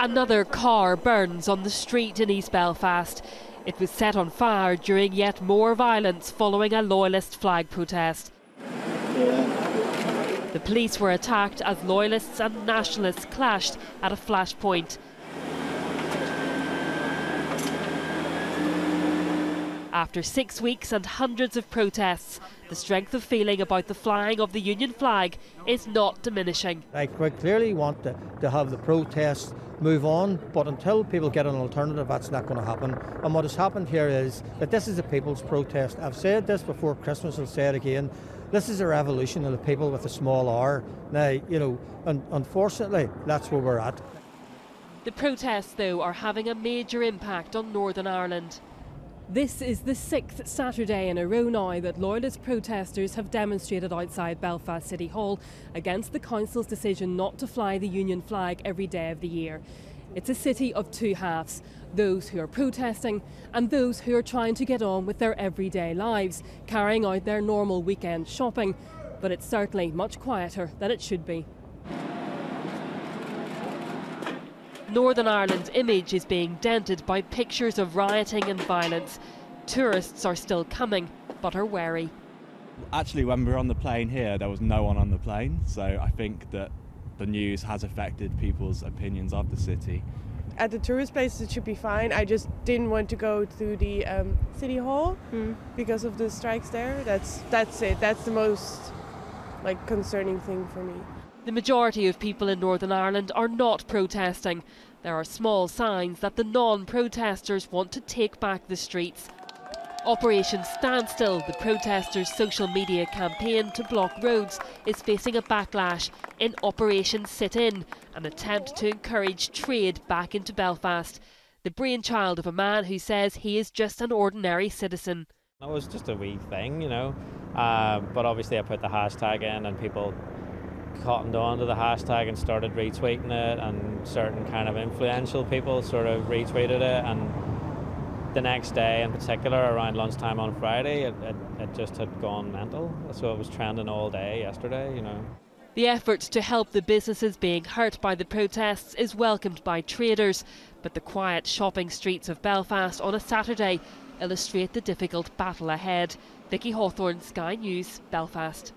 Another car burns on the street in East Belfast. It was set on fire during yet more violence following a loyalist flag protest. The police were attacked as loyalists and nationalists clashed at a flashpoint. After 6 weeks and hundreds of protests, the strength of feeling about the flying of the Union flag is not diminishing. I quite clearly want to have the protests move on, but until people get an alternative, that's not going to happen. And what has happened here is that this is a people's protest. I've said this before Christmas, I'll say it again. This is a revolution of the people with a small r. Now, you know, unfortunately, that's where we're at. The protests, though, are having a major impact on Northern Ireland. This is the 6th Saturday in a row now that loyalist protesters have demonstrated outside Belfast City Hall against the council's decision not to fly the Union flag every day of the year. It's a city of two halves, those who are protesting and those who are trying to get on with their everyday lives, carrying out their normal weekend shopping. But it's certainly much quieter than it should be. Northern Ireland's image is being dented by pictures of rioting and violence. Tourists are still coming, but are wary. Actually, when we were on the plane here, there was no one on the plane, so I think that the news has affected people's opinions of the city. At the tourist places it should be fine. I just didn't want to go to the City Hall because of the strikes there. That's it. That's the most concerning thing for me. The majority of people in Northern Ireland are not protesting. There are small signs that the non-protesters want to take back the streets. Operation Standstill, the protesters' social media campaign to block roads, is facing a backlash in Operation Sit-In, an attempt to encourage trade back into Belfast. The brainchild of a man who says he is just an ordinary citizen. It was just a wee thing, you know, but obviously I put the hashtag in and people cottoned on to the hashtag and started retweeting it, and certain kind of influential people sort of retweeted it, and the next day in particular around lunchtime on Friday it just had gone mental, so it was trending all day yesterday, you know. The effort to help the businesses being hurt by the protests is welcomed by traders, but the quiet shopping streets of Belfast on a Saturday illustrate the difficult battle ahead. Vicky Hawthorne, Sky News, Belfast.